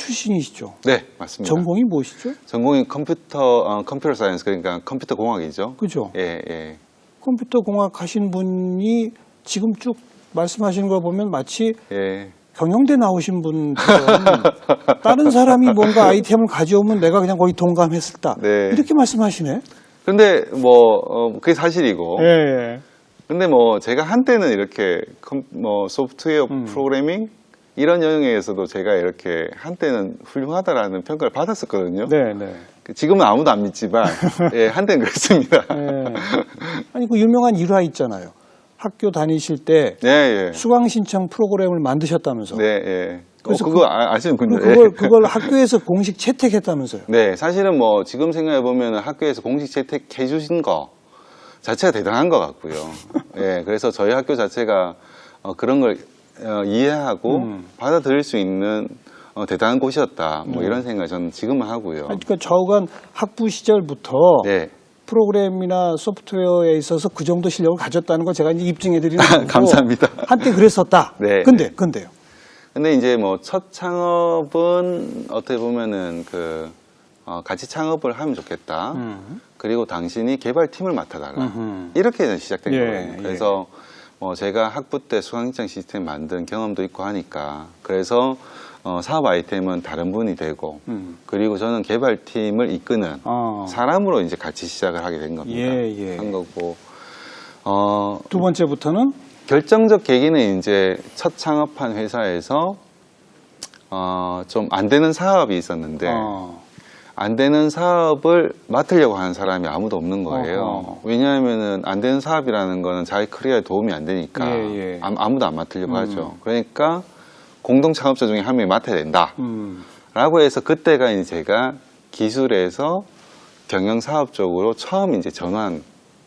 출신이시죠? 네, 맞습니다. 전공이 무엇이죠? 전공이 컴퓨터 사이언스, 그러니까 컴퓨터 공학이죠. 그죠? 예, 예. 컴퓨터 공학 하신 분이 지금 쭉 말씀하시는 걸 보면 마치 예. 경영대 나오신 분처럼 다른 사람이 뭔가 아이템을 가져오면 내가 그냥 거기 동감했었다. 네. 이렇게 말씀하시네. 근데 그게 사실이고. 예. 근데 제가 한때는 이렇게 소프트웨어 프로그래밍 이런 영역에서도 제가 이렇게 한때는 훌륭하다라는 평가를 받았었거든요. 네, 네. 지금은 아무도 안 믿지만 예, 한때는 그랬습니다. 예. 아니 그 유명한 일화 있잖아요. 학교 다니실 때 예, 예. 수강 신청 프로그램을 만드셨다면서. 네, 예. 그래서 그거 아시는군요. 그걸 학교에서 공식 채택했다면서요. 네, 사실은 지금 생각해 보면 학교에서 공식 채택해 주신 거 자체가 대단한 것 같고요. 예, 그래서 저희 학교 자체가 그런 걸 이해하고 받아들일 수 있는 대단한 곳이었다. 이런 생각을 저는 지금은 하고요. 그러니까 좌우간 학부 시절부터 네. 프로그램이나 소프트웨어에 있어서 그 정도 실력을 가졌다는 걸 제가 이제 입증해드리는 거고. 감사합니다. 한때 그랬었다. 네. 근데요. 근데 이제 첫 창업은 어떻게 보면은 같이 창업을 하면 좋겠다. 그리고 당신이 개발팀을 맡아달라. 이렇게 시작된 거예요. 그래서 제가 학부 때 수강신청 시스템 만든 경험도 있고 하니까 그래서 사업 아이템은 다른 분이 되고 그리고 저는 개발팀을 이끄는 사람으로 이제 같이 시작을 하게 된 겁니다. 한 거고 두 번째부터는 결정적 계기는 이제 첫 창업한 회사에서 좀 안 되는 사업이 있었는데 안 되는 사업을 맡으려고 하는 사람이 아무도 없는 거예요. 왜냐하면은 안 되는 사업이라는 거는 자기 커리어에 도움이 안 되니까 아무도 안 맡으려고 하죠. 그러니까 공동 창업자 중에 한 명이 맡아야 된다. 라고 해서 그때가 이제 제가 기술에서 경영 사업 쪽으로 처음 이제 전환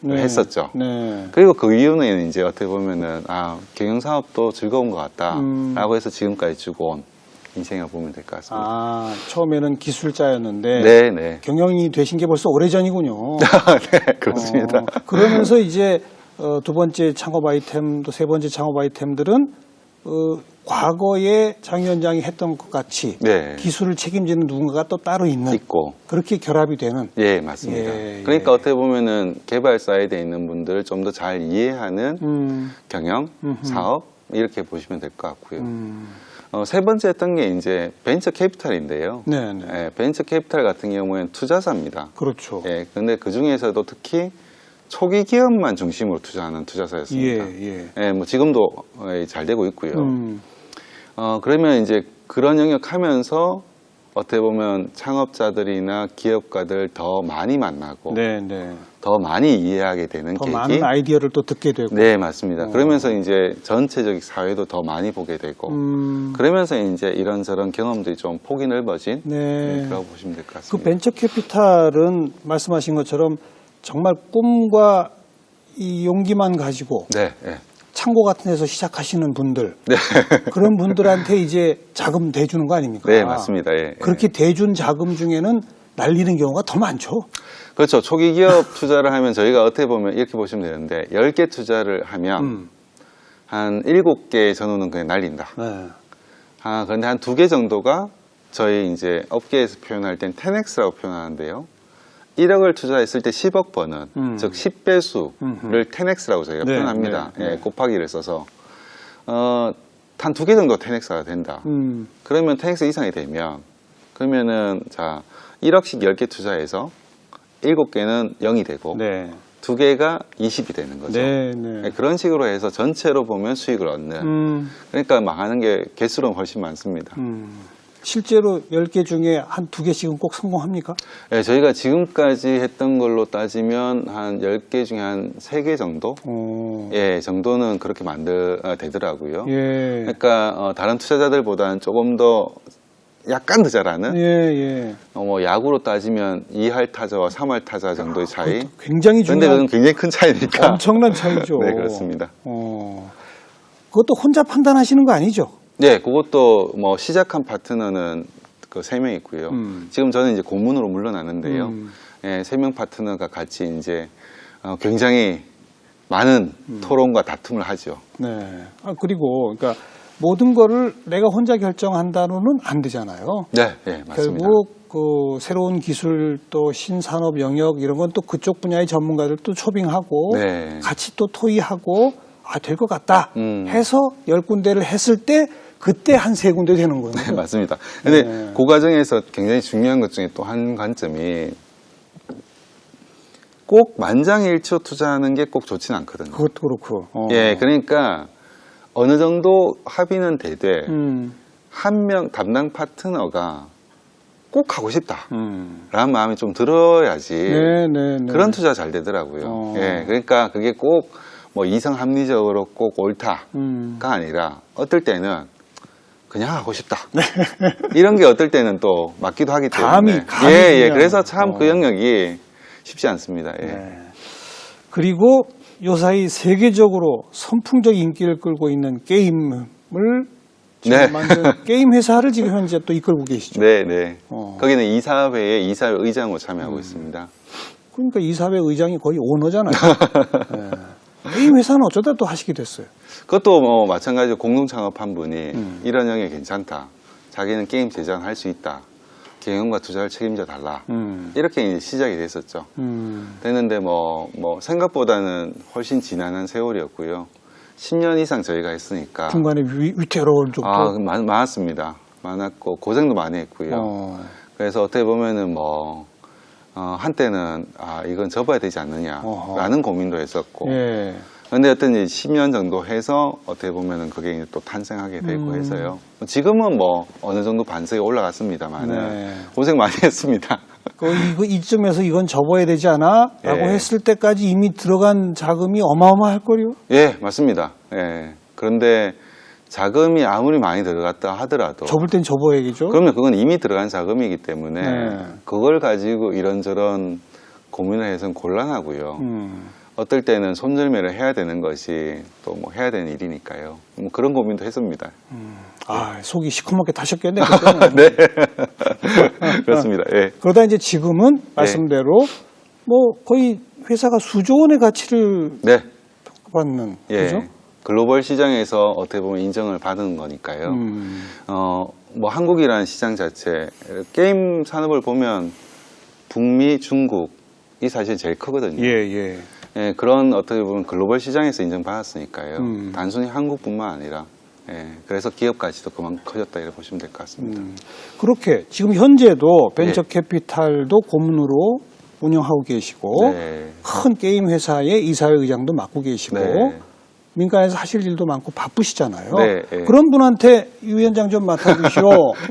했었죠. 네. 그리고 그 이후는 이제 어떻게 보면은 경영 사업도 즐거운 것 같다라고 해서 지금까지 쭉 온 인생을 보면 될 것 같습니다. 처음에는 기술자였는데 네. 경영이 되신 게 벌써 오래전이군요. 네, 그렇습니다. 그러면서 이제 두 번째 창업 아이템, 또 세 번째 창업 아이템들은 과거에 장 위원장이 했던 것 같이 기술을 책임지는 누군가가 또 따로 있고 그렇게 결합이 되는. 예, 맞습니다. 그러니까 어떻게 보면은 개발 사이드에 있는 분들을 좀 더 잘 이해하는 경영, 사업 이렇게 보시면 될 것 같고요. 세 번째 했던 게 이제 벤처 캐피탈인데요. 예, 벤처 캐피탈 같은 경우에는 투자사입니다. 그렇죠. 예, 근데 그 중에서도 특히 초기 기업만 중심으로 투자하는 투자사였습니다. 예, 지금도 잘 되고 있고요. 그러면 이제 그런 영역 하면서 어떻게 보면 창업자들이나 기업가들 더 많이 만나고 더 많이 이해하게 되는 더 계기. 많은 아이디어를 또 듣게 되고. 네, 맞습니다. 그러면서 이제 전체적 사회도 더 많이 보게 되고 그러면서 이제 이런저런 경험들이 좀 폭이 넓어진 그라고 보시면 될 것 같습니다. 그 벤처 캐피탈은 말씀하신 것처럼 정말 꿈과 이 용기만 가지고 창고 같은 데서 시작하시는 분들 그런 분들한테 이제 자금 대주는 거 아닙니까? 네, 맞습니다. 그렇게 대준 자금 중에는 날리는 경우가 더 많죠. 그렇죠. 초기 기업 투자를 하면 저희가 어떻게 보면 이렇게 보시면 되는데 10개 투자를 하면 한 7개 전후는 그냥 날린다. 그런데 한 2개 정도가 저희 이제 업계에서 표현할 땐 10X라고 표현하는데요. 1억을 투자했을 때 10억 버는 즉 10배수를 10X라고 저희가 표현합니다. 곱하기를 써서 한 2개 정도 10X가 된다. 그러면 10X 이상이 되면 그러면은 자 1억씩 10개 투자해서 7개는 0이 되고 2개가 20이 되는 거죠. 그런 식으로 해서 전체로 보면 수익을 얻는 그러니까 막 하는 게 개수로는 훨씬 많습니다. 실제로 10개 중에 한 2개씩은 꼭 성공합니까? 네, 저희가 지금까지 했던 걸로 따지면 한 10개 중에 한 3개 정도? 정도는 그렇게 되더라고요. 그러니까 다른 투자자들보다는 조금 더 약간 더 잘하는 야구로 따지면 2할 타자와 3할 타자 정도의 차이. 굉장히 중요한. 그런데 그건 굉장히 큰 차이니까. 엄청난 차이죠. 네, 그렇습니다. 그것도 혼자 판단하시는 거 아니죠? 네, 그것도 시작한 파트너는 그 3명 있고요. 지금 저는 이제 고문으로 물러나는데요. 3명 파트너가 같이 이제 굉장히 많은 토론과 다툼을 하죠. 그리고 그러니까 모든 거를 내가 혼자 결정한다로는 안 되잖아요. 네, 네, 맞습니다. 결국 그 새로운 기술 또 신산업 영역 이런 건 또 그쪽 분야의 전문가들 또 초빙하고 네. 같이 또 토의하고 될 것 같다 해서 10군데를 했을 때 그때 한 3군데 되는 거예요. 네, 맞습니다. 근데 네. 그 과정에서 굉장히 중요한 것 중에 또 한 관점이 꼭 만장일치 투자하는 게 꼭 좋지는 않거든요. 그것도 그렇고. 예, 그러니까 어느 정도 합의는 되되 한 명 담당 파트너가 꼭 하고 싶다 라는 마음이 좀 들어야지 네, 네, 네. 그런 투자 잘 되더라고요. 예, 그러니까 그게 꼭 뭐 이성 합리적으로 꼭 옳다가 아니라 어떨 때는 그냥 하고 싶다. 이런 게 어떨 때는 또 맞기도 하기 때문에. 감이 예, 그냥. 그래서 참 그 영역이 쉽지 않습니다. 예. 네. 그리고 요사이 세계적으로 선풍적 인기를 끌고 있는 게임을 지금 네. 만든 게임 회사를 지금 현재 또 이끌고 계시죠. 네, 네. 어. 거기는 이사회의 이사회 의장으로 참여하고 있습니다. 그러니까 이사회 의장이 거의 오너잖아요. 네. 게임 회사는 어쩌다 또 하시게 됐어요. 그것도 뭐 마찬가지로 공동 창업한 분이 이런 영역이 괜찮다. 자기는 게임 제작할 수 있다. 경영과 투자를 책임져 달라. 이렇게 이제 시작이 됐었죠. 됐는데 뭐 생각보다는 훨씬 지난한 세월이었고요. 10년 이상 저희가 했으니까. 중간에 위태로운 적도. 많았습니다. 많았고 고생도 많이 했고요. 그래서 어떻게 보면은 한때는 이건 접어야 되지 않느냐라는 고민도 했었고. 예. 근데 어떤 10년 정도 해서 어떻게 보면은 그게 이제 또 탄생하게 되고 해서요. 지금은 어느 정도 반석에 올라갔습니다만 네. 고생 많이 했습니다. 이쯤에서 이건 접어야 되지 않아? 라고 예. 했을 때까지 이미 들어간 자금이 어마어마할 거요. 예, 맞습니다. 예. 그런데 자금이 아무리 많이 들어갔다 하더라도 접을 땐 접어야겠죠. 그러면 그건 이미 들어간 자금이기 때문에 네. 그걸 가지고 이런저런 고민을 해서는 곤란하고요. 어떨 때는 손절매를 해야 되는 것이 또 해야 되는 일이니까요. 그런 고민도 했습니다. 속이 시커멓게 타셨겠네. 그때는. 네. 그렇습니다. 예. 그러다 이제 지금은 말씀대로 거의 회사가 수조 원의 가치를 네. 받는 예. 그죠? 글로벌 시장에서 어떻게 보면 인정을 받은 거니까요. 한국이라는 시장 자체, 게임 산업을 보면 북미, 중국이 사실 제일 크거든요. 예. 예, 그런 어떻게 보면 글로벌 시장에서 인정받았으니까요. 단순히 한국뿐만 아니라. 예, 그래서 기업 가치도 그만큼 커졌다 이렇게 보시면 될 것 같습니다. 그렇게 지금 현재도 벤처 캐피탈도 고문으로 운영하고 계시고 네. 큰 게임 회사의 이사회 의장도 맡고 계시고 네. 민간에서 하실 일도 많고 바쁘시잖아요. 네, 네. 그런 분한테 유 위원장 좀 맡아주시오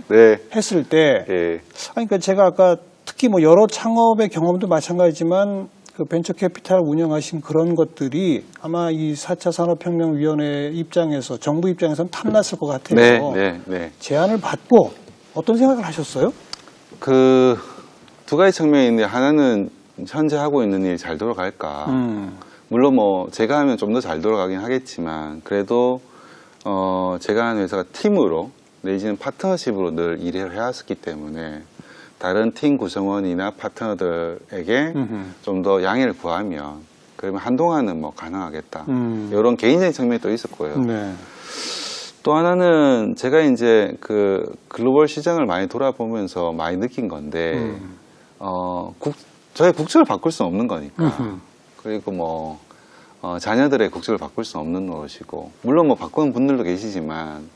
네. 했을 때 예. 그러니까 제가 아까 특히 여러 창업의 경험도 마찬가지지만 그 벤처 캐피탈 운영하신 그런 것들이 아마 이 4차 산업혁명위원회 입장에서 정부 입장에서는 탐났을 것 같아요. 네. 제안을 받고 어떤 생각을 하셨어요? 그 두 가지 측면이 있는데 하나는 현재 하고 있는 일이 잘 돌아갈까. 물론 제가 하면 좀 더 잘 돌아가긴 하겠지만 그래도 제가 하는 회사가 팀으로 내지는 파트너십으로 늘 일을 해왔기 때문에 다른 팀 구성원이나 파트너들에게 좀 더 양해를 구하면 그러면 한동안은 가능하겠다. 이런 개인적인 측면이 또 있을 거예요. 네. 또 하나는 제가 이제 그 글로벌 시장을 많이 돌아보면서 많이 느낀 건데 저의 국적을 바꿀 수는 없는 거니까. 그리고 자녀들의 국적을 바꿀 수는 없는 것이고 물론 바꾸는 분들도 계시지만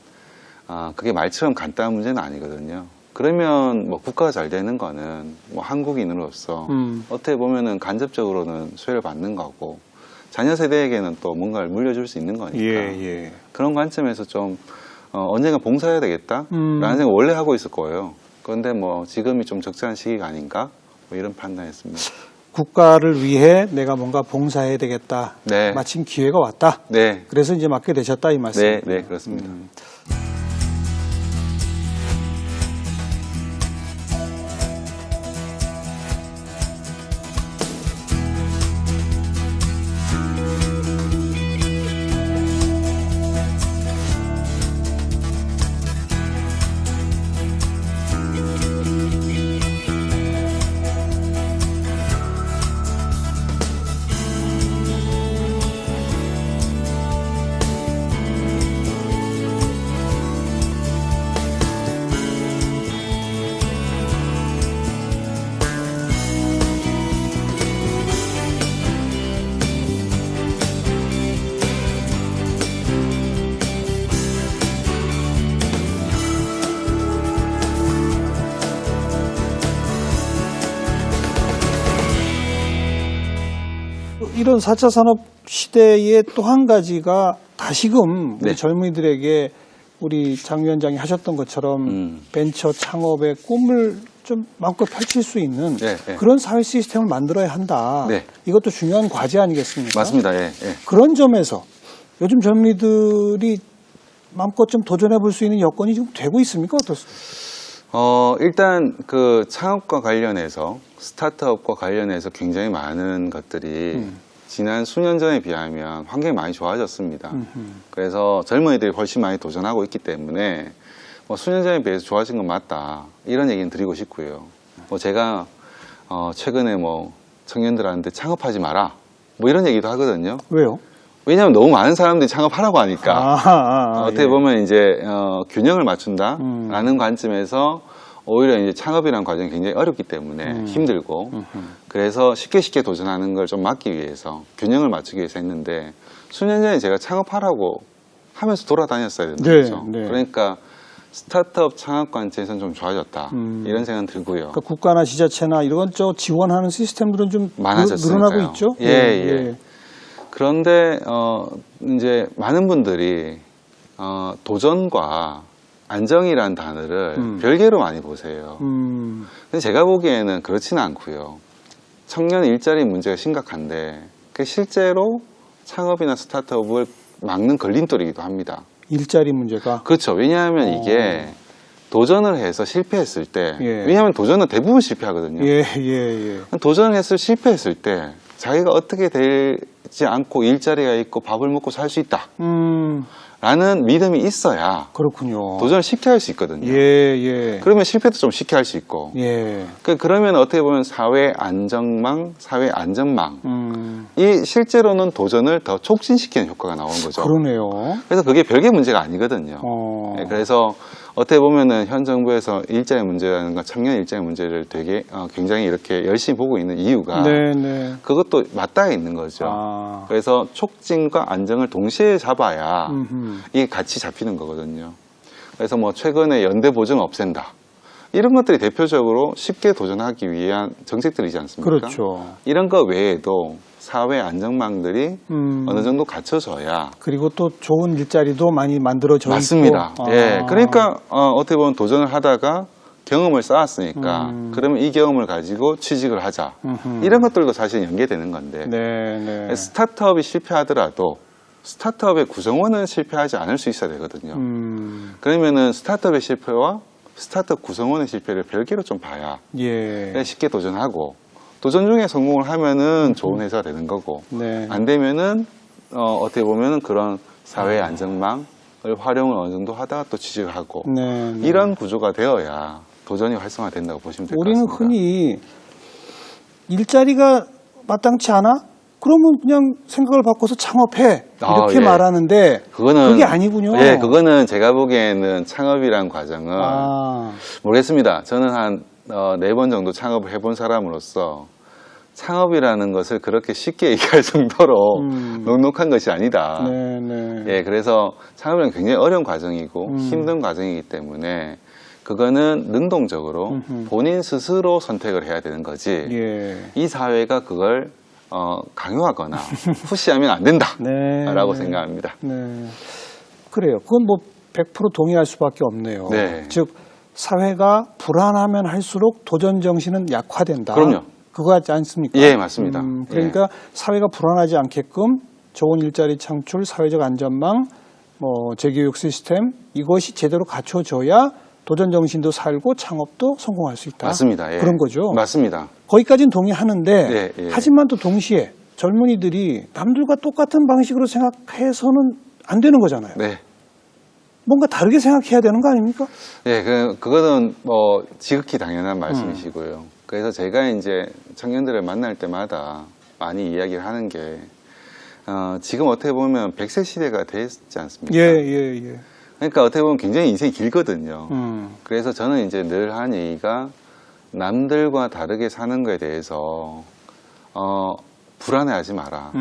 그게 말처럼 간단한 문제는 아니거든요. 그러면 국가가 잘 되는 거는 한국인으로서 어떻게 보면은 간접적으로는 수혜를 받는 거고 자녀 세대에게는 또 뭔가를 물려줄 수 있는 거니까 예. 그런 관점에서 좀 언젠가 봉사해야 되겠다라는 생각 원래 하고 있을 거예요. 그런데 지금이 좀 적절한 시기가 아닌가 이런 판단했습니다. 국가를 위해 내가 뭔가 봉사해야 되겠다. 네. 마침 기회가 왔다. 네. 그래서 이제 맡게 되셨다 이 말씀. 네, 그렇습니다. 이런 4차 산업 시대의 또 한 가지가 다시금 우리 네. 젊은이들에게 우리 장 위원장이 하셨던 것처럼 벤처 창업의 꿈을 좀 마음껏 펼칠 수 있는 네, 네. 그런 사회 시스템을 만들어야 한다. 네. 이것도 중요한 과제 아니겠습니까? 맞습니다. 예, 예. 그런 점에서 요즘 젊은이들이 마음껏 좀 도전해 볼 수 있는 여건이 좀 되고 있습니까? 어떻습니까? 일단 그 창업과 관련해서 스타트업과 관련해서 굉장히 많은 것들이 지난 수년 전에 비하면 환경이 많이 좋아졌습니다. 그래서 젊은이들이 훨씬 많이 도전하고 있기 때문에 뭐 수년 전에 비해서 좋아진 건 맞다. 이런 얘기는 드리고 싶고요. 뭐 제가 최근에 뭐 청년들한테 창업하지 마라. 뭐 이런 얘기도 하거든요. 왜요? 왜냐하면 너무 많은 사람들이 창업하라고 하니까. 어떻게 예. 보면 이제 균형을 맞춘다라는 관점에서 오히려 이제 창업이라는 과정이 굉장히 어렵기 때문에 힘들고 그래서 쉽게 도전하는 걸 좀 막기 위해서 균형을 맞추기 위해서 했는데 수년 전에 제가 창업하라고 하면서 돌아다녔어야 되는 네, 거죠. 네. 그러니까 스타트업 창업 관점에서는 좀 좋아졌다 이런 생각은 들고요. 그러니까 국가나 지자체나 이런 저 지원하는 시스템들은 좀 많아졌으니까요. 늘어나고 있죠. 예. 그런데 이제 많은 분들이 도전과 안정이라는 단어를 별개로 많이 보세요. 근데 제가 보기에는 그렇지는 않고요. 청년 일자리 문제가 심각한데 그게 실제로 창업이나 스타트업을 막는 걸림돌이기도 합니다. 일자리 문제가. 그렇죠. 왜냐하면 이게 도전을 해서 실패했을 때, 예. 왜냐하면 도전은 대부분 실패하거든요. 예. 도전을 해서 실패했을 때 자기가 어떻게 되지 않고 일자리가 있고 밥을 먹고 살 수 있다. 라는 믿음이 있어야 그렇군요. 도전을 쉽게 할 수 있거든요. 예. 그러면 실패도 좀 쉽게 할 수 있고. 예. 그러면 어떻게 보면 사회 안정망, 사회 안전망. 이 실제로는 도전을 더 촉진시키는 효과가 나오는 거죠. 그러네요. 그래서 그게 별개 문제가 아니거든요. 네, 그래서 어떻게 보면은 현 정부에서 일자리 문제라는 건 청년 일자리 문제를 되게 굉장히 이렇게 열심히 보고 있는 이유가 네네. 그것도 맞닿아 있는 거죠. 그래서 촉진과 안정을 동시에 잡아야 이게 같이 잡히는 거거든요. 그래서 뭐 최근에 연대 보증 없앤다. 이런 것들이 대표적으로 쉽게 도전하기 위한 정책들이지 않습니까? 그렇죠. 이런 거 외에도 사회 안정망들이 어느 정도 갖춰져야 그리고 또 좋은 일자리도 많이 만들어져 맞습니다. 있고. 예, 그러니까 어떻게 보면 도전을 하다가 경험을 쌓았으니까 그러면 이 경험을 가지고 취직을 하자. 이런 것들도 사실 연계되는 건데 네. 스타트업이 실패하더라도 스타트업의 구성원은 실패하지 않을 수 있어야 되거든요. 그러면은 스타트업의 실패와 스타트업 구성원의 실패를 별개로 좀 봐야 예. 쉽게 도전하고 도전 중에 성공을 하면은 좋은 회사가 되는 거고 네. 안 되면은 어떻게 보면은 그런 사회 안정망을 활용을 어느 정도 하다가 또 취직을 하고 네. 이런 구조가 되어야 도전이 활성화된다고 보시면 될 것 우리는 같습니다. 흔히 일자리가 마땅치 않아? 그러면 그냥 생각을 바꿔서 창업해 이렇게 예. 말하는데 그게 아니군요. 예, 그거는 제가 보기에는 창업이란 과정은 모르겠습니다. 저는 한 4번 정도 창업을 해본 사람으로서 창업이라는 것을 그렇게 쉽게 얘기할 정도로 넉넉한 것이 아니다. 네. 예, 그래서 창업은 굉장히 어려운 과정이고 힘든 과정이기 때문에 그거는 능동적으로 본인 스스로 선택을 해야 되는 거지. 예. 이 사회가 그걸 강요하거나 푸시하면 안 된다라고 생각합니다. 네. 그래요. 그건 뭐 100% 동의할 수밖에 없네요. 네. 즉 사회가 불안하면 할수록 도전 정신은 약화된다. 그럼요. 그거 같지 않습니까? 예, 맞습니다. 그러니까 사회가 불안하지 않게끔 좋은 일자리 창출, 사회적 안전망, 뭐 재교육 시스템 이것이 제대로 갖춰져야 도전 정신도 살고 창업도 성공할 수 있다. 맞습니다. 예. 그런 거죠. 맞습니다. 거기까지는 동의하는데 예. 하지만 또 동시에 젊은이들이 남들과 똑같은 방식으로 생각해서는 안 되는 거잖아요. 네. 뭔가 다르게 생각해야 되는 거 아닙니까? 예, 그거는 뭐 지극히 당연한 말씀이시고요. 그래서 제가 이제 청년들을 만날 때마다 많이 이야기를 하는 게 지금 어떻게 보면 100세 시대가 됐지 않습니까? 예. 그러니까 어떻게 보면 굉장히 인생이 길거든요. 그래서 저는 이제 늘 하는 얘기가 남들과 다르게 사는 거에 대해서 불안해하지 마라.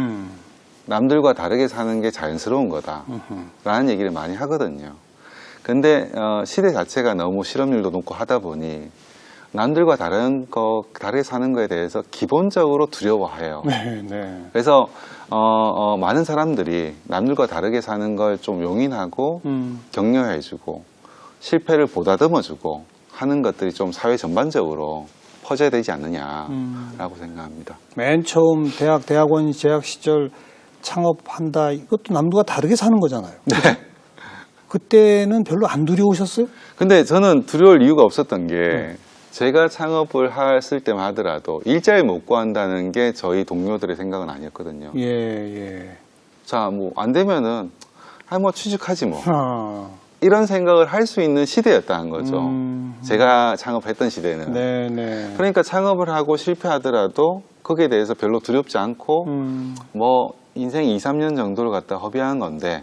남들과 다르게 사는 게 자연스러운 거다. 라는 얘기를 많이 하거든요. 근데 시대 자체가 너무 실업률도 높고 하다 보니 남들과 다르게 사는 거에 대해서 기본적으로 두려워해요. 네, 네. 그래서 많은 사람들이 남들과 다르게 사는 걸 좀 용인하고 격려해주고 실패를 보다듬어주고 하는 것들이 좀 사회 전반적으로 퍼져야 되지 않느냐라고 생각합니다. 맨 처음 대학원 재학 시절 창업한다 이것도 남들과 다르게 사는 거잖아요. 네. 그때는 별로 안 두려우셨어요? 근데 저는 두려울 이유가 없었던 게 제가 창업을 했을 때만 하더라도 일자리 못 구한다는 게 저희 동료들의 생각은 아니었거든요. 예, 예. 자, 뭐 안 되면은 뭐 취직하지 뭐. 아, 이런 생각을 할 수 있는 시대였다는 거죠. 제가 창업했던 시대는. 네, 네. 그러니까 창업을 하고 실패하더라도 거기에 대해서 별로 두렵지 않고 뭐 인생 2, 3년 정도를 갖다 허비하는 건데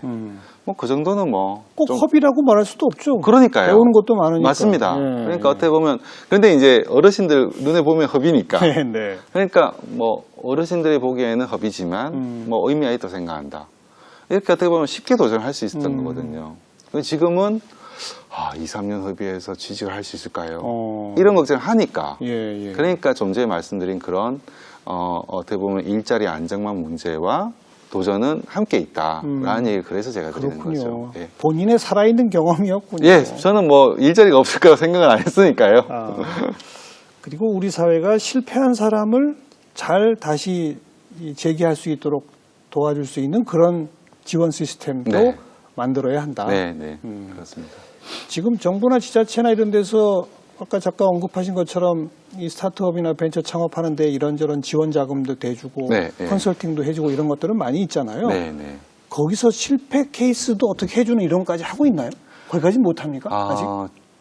뭐 그 정도는 뭐 꼭 좀 허비라고 말할 수도 없죠. 그러니까요. 배우는 것도 많으니까. 맞습니다. 예, 그러니까 어떻게 보면 근데 이제 어르신들 눈에 보면 허비니까. 네, 네. 그러니까 뭐 어르신들이 보기에는 허비지만 뭐 의미가 있다고 생각한다. 이렇게 어떻게 보면 쉽게 도전할 수 있었던 거거든요. 근데 지금은 2, 3년 허비해서 취직을 할 수 있을까요? 이런 걱정을 하니까. 예, 예. 그러니까 좀 전에 말씀드린 그런 어떻게 보면 일자리 안정망 문제와 도전은 함께 있다라는 얘기를 그래서 제가 드리는 그렇군요. 거죠. 예. 본인의 살아있는 경험이었군요. 예, 저는 뭐 일자리가 없을 거라고 생각을 안 했으니까요. 아, 그리고 우리 사회가 실패한 사람을 잘 다시 재기할 수 있도록 도와줄 수 있는 그런 지원 시스템도 네. 만들어야 한다. 네, 네, 그렇습니다. 지금 정부나 지자체나 이런 데서 아까 잠깐 언급하신 것처럼 이 스타트업이나 벤처 창업하는데 이런저런 지원 자금도 대주고 네, 네. 컨설팅도 해주고 이런 것들은 많이 있잖아요. 네, 네. 거기서 실패 케이스도 어떻게 해주는 이런 것까지 하고 있나요? 거기까지 못합니까? 아직?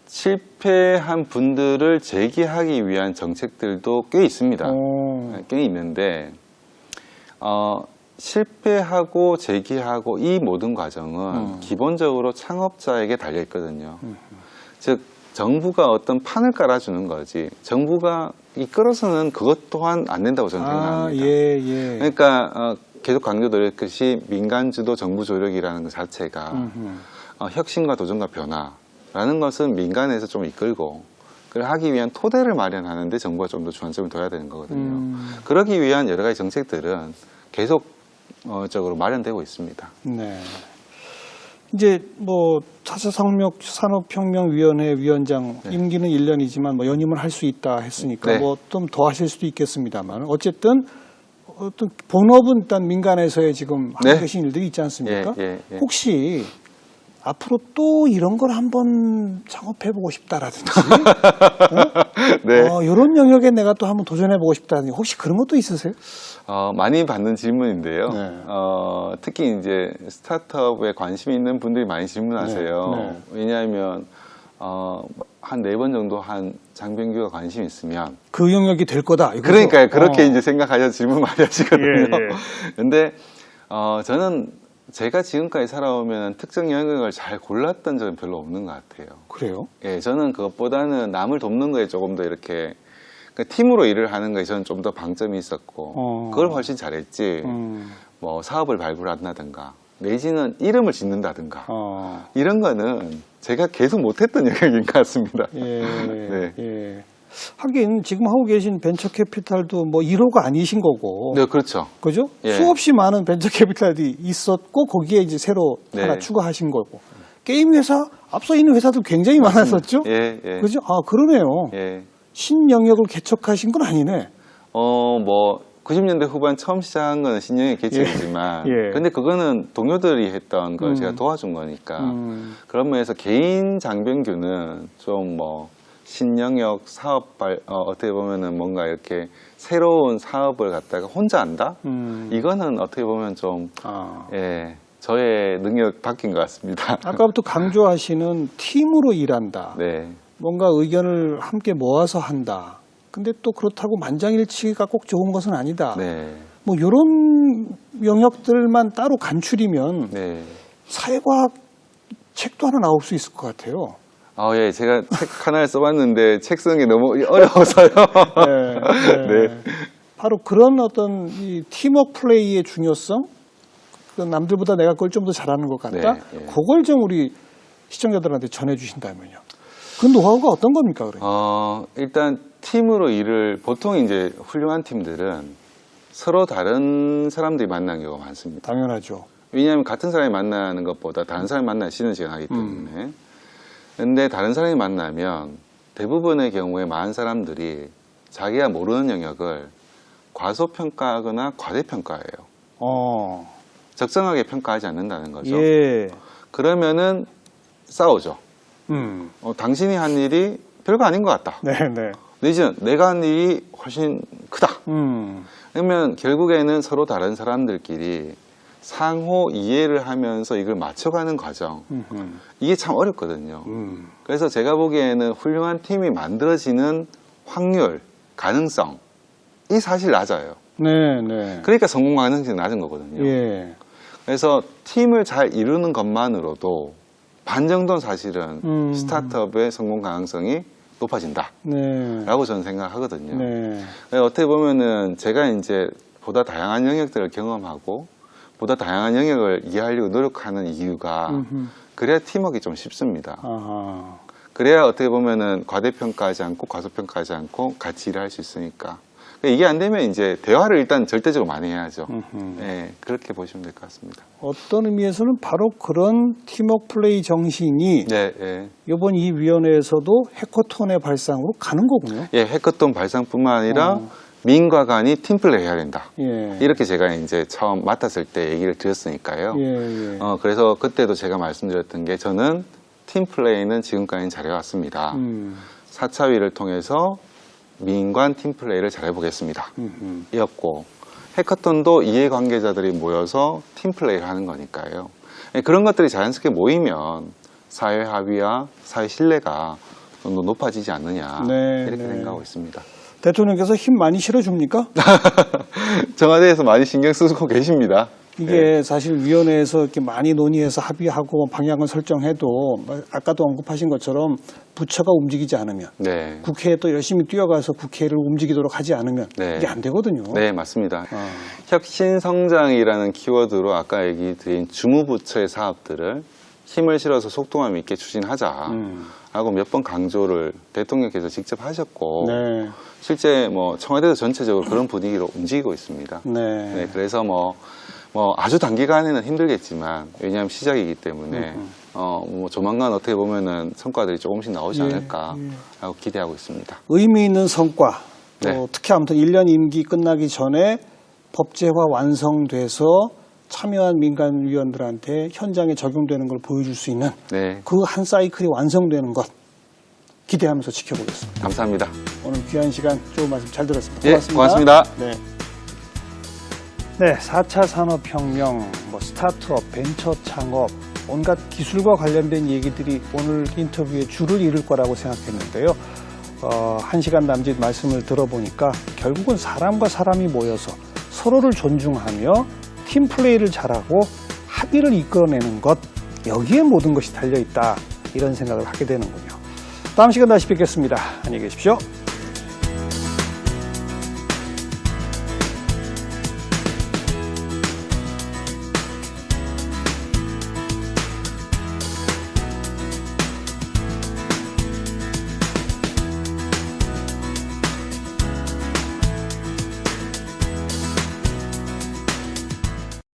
실패한 분들을 재기하기 위한 정책들도 꽤 있습니다. 꽤 있는데 실패하고 재기하고 이 모든 과정은 기본적으로 창업자에게 달려 있거든요. 즉 정부가 어떤 판을 깔아주는 거지 정부가 이끌어서는 그것 또한 안 된다고 저는 생각합니다. 예, 예. 그러니까 계속 강조드렸듯이 민간주도 정부 조력이라는 것 자체가 혁신과 도전과 변화라는 것은 민간에서 좀 이끌고 그걸 하기 위한 토대를 마련하는데 정부가 좀 더 주안점을 둬야 되는 거거든요. 그러기 위한 여러 가지 정책들은 계속 적으로 마련되고 있습니다. 네. 이제 뭐 4차 산업혁명위원회 위원장 임기는 1년이지만 뭐 연임을 할 수 있다 했으니까 네. 뭐 좀 더 하실 수도 있겠습니다만 어쨌든 어떤 본업은 일단 민간에서의 지금 하고 네. 계신 일들이 있지 않습니까? 예, 예. 혹시 앞으로 또 이런 걸 한번 창업해보고 싶다라든지 네. 이런 영역에 내가 또 한번 도전해보고 싶다든지 혹시 그런 것도 있으세요? 많이 받는 질문인데요. 네. 특히 이제 스타트업에 관심이 있는 분들이 많이 질문하세요. 네, 네. 왜냐하면 한 4번 정도 한 장병규가 관심이 있으면 그 영역이 될 거다. 이거죠? 그러니까요. 그렇게 이제 생각하셔서 질문 많이 하시거든요. 예, 예. 근데 저는 제가 지금까지 살아오면 특정 영역을 잘 골랐던 적은 별로 없는 것 같아요. 그래요? 예, 저는 그것보다는 남을 돕는 거에 조금 더 이렇게 그러니까 팀으로 일을 하는 거에 저는 좀 더 방점이 있었고 그걸 훨씬 잘했지. 뭐 사업을 발굴한다든가 내지는 이름을 짓는다든가 이런 거는 제가 계속 못했던 영역인 것 같습니다. 예, 네. 예. 하긴 지금 하고 계신 벤처 캐피탈도 뭐 1호가 아니신 거고. 네, 그렇죠. 그죠? 예. 수없이 많은 벤처 캐피탈이 있었고 거기에 이제 새로 네. 하나 추가하신 거고. 게임 회사 앞서 있는 회사들 굉장히 많았었죠? 예, 예. 그죠? 그러네요. 예. 신영역을 개척하신 건 아니네. 뭐 90년대 후반 처음 시작한 거는 신영역 개척이지만 예. 근데 그거는 동료들이 했던 걸 제가 도와준 거니까 그런 면에서 개인 장병규는 좀 뭐 신영역 사업 어떻게 보면은 뭔가 이렇게 새로운 사업을 갖다가 혼자 한다? 이거는 어떻게 보면 좀 예, 저의 능력 바뀐 것 같습니다. 아까부터 강조하시는 팀으로 일한다. 네. 뭔가 의견을 함께 모아서 한다. 근데 또 그렇다고 만장일치가 꼭 좋은 것은 아니다. 네. 뭐 이런 영역들만 따로 간추리면 네. 사회과학 책도 하나 나올 수 있을 것 같아요. 예, 제가 책 하나를 써봤는데 책 쓰는 게 너무 어려워서요. 네. 바로 그런 어떤 이 팀워크 플레이의 중요성, 그 남들보다 내가 그걸 좀 더 잘하는 것 같다. 네, 예. 그걸 좀 우리 시청자들한테 전해주신다면요. 그 노하우가 어떤 겁니까, 그래? 일단 팀으로 일을 보통 이제 훌륭한 팀들은 서로 다른 사람들이 만나는 경우가 많습니다. 당연하죠. 왜냐하면 같은 사람이 만나는 것보다 다른 사람이 만나는 쉬는 시간 하기 때문에. 근데 다른 사람이 만나면 대부분의 경우에 많은 사람들이 자기가 모르는 영역을 과소평가하거나 과대평가해요. 적정하게 평가하지 않는다는 거죠. 예. 그러면은 싸우죠. 당신이 한 일이 별거 아닌 것 같다. 네네. 내지는 내가 한 일이 훨씬 크다. 그러면 결국에는 서로 다른 사람들끼리 상호 이해를 하면서 이걸 맞춰가는 과정. 이게 참 어렵거든요. 그래서 제가 보기에는 훌륭한 팀이 만들어지는 확률, 가능성, 이 사실 낮아요. 네네. 그러니까 성공 가능성이 낮은 거거든요. 예. 그래서 팀을 잘 이루는 것만으로도 반 정도는 사실은 스타트업의 성공 가능성이 높아진다. 네. 라고 저는 생각하거든요. 네. 어떻게 보면은 제가 이제 보다 다양한 영역들을 경험하고 보다 다양한 영역을 이해하려고 노력하는 이유가 그래야 팀워크가 좀 쉽습니다. 아하. 그래야 어떻게 보면은 과대평가하지 않고 과소평가하지 않고 같이 일을 할 수 있으니까. 이게 안 되면 이제 대화를 일단 절대적으로 많이 해야죠. 네, 그렇게 보시면 될 것 같습니다. 어떤 의미에서는 바로 그런 팀워크 플레이 정신이 네, 네. 이번 이 위원회에서도 해커톤의 발상으로 가는 거군요. 예, 해커톤 발상뿐만 아니라 민과 간이 팀플레이 해야 된다. 예. 이렇게 제가 이제 처음 맡았을 때 얘기를 드렸으니까요. 예, 예. 그래서 그때도 제가 말씀드렸던 게 저는 팀플레이는 지금까지 잘해왔습니다. 4차위를 통해서 민관 팀플레이를 잘해보겠습니다. 이었고 해커톤도 이해관계자들이 모여서 팀플레이를 하는 거니까요. 그런 것들이 자연스럽게 모이면 사회 합의와 사회 신뢰가 좀 더 높아지지 않느냐 네, 이렇게 네. 생각하고 있습니다. 대통령께서 힘 많이 실어줍니까? 청와대에서 많이 신경 쓰고 계십니다. 이게 네. 사실 위원회에서 이렇게 많이 논의해서 합의하고 방향을 설정해도 아까도 언급하신 것처럼 부처가 움직이지 않으면 네. 국회에 또 열심히 뛰어가서 국회를 움직이도록 하지 않으면 네. 이게 안 되거든요. 네, 맞습니다. 혁신성장이라는 키워드로 아까 얘기 드린 주무부처의 사업들을 힘을 실어서 속도감 있게 추진하자라고 몇 번 강조를 대통령께서 직접 하셨고 네. 실제 뭐 청와대도 전체적으로 그런 분위기로 움직이고 있습니다. 네. 네, 그래서 뭐 아주 단기간에는 힘들겠지만 왜냐하면 시작이기 때문에 뭐 조만간 어떻게 보면은 성과들이 조금씩 나오지 않을까라고 기대하고 있습니다. 의미 있는 성과, 또 네. 특히 아무튼 1년 임기 끝나기 전에 법제화 완성돼서 참여한 민간위원들한테 현장에 적용되는 걸 보여줄 수 있는 네, 그 한 사이클이 완성되는 것 기대하면서 지켜보겠습니다. 감사합니다. 오늘 귀한 시간 좋은 말씀 잘 들었습니다. 예, 고맙습니다. 네. 네, 4차 산업혁명, 스타트업, 벤처 창업, 온갖 기술과 관련된 얘기들이 오늘 인터뷰에 줄을 이룰 거라고 생각했는데요. 1시간 남짓 말씀을 들어보니까 결국은 사람과 사람이 모여서 서로를 존중하며 팀플레이를 잘하고 합의를 이끌어내는 것, 여기에 모든 것이 달려있다, 이런 생각을 하게 되는군요. 다음 시간 다시 뵙겠습니다. 안녕히 계십시오.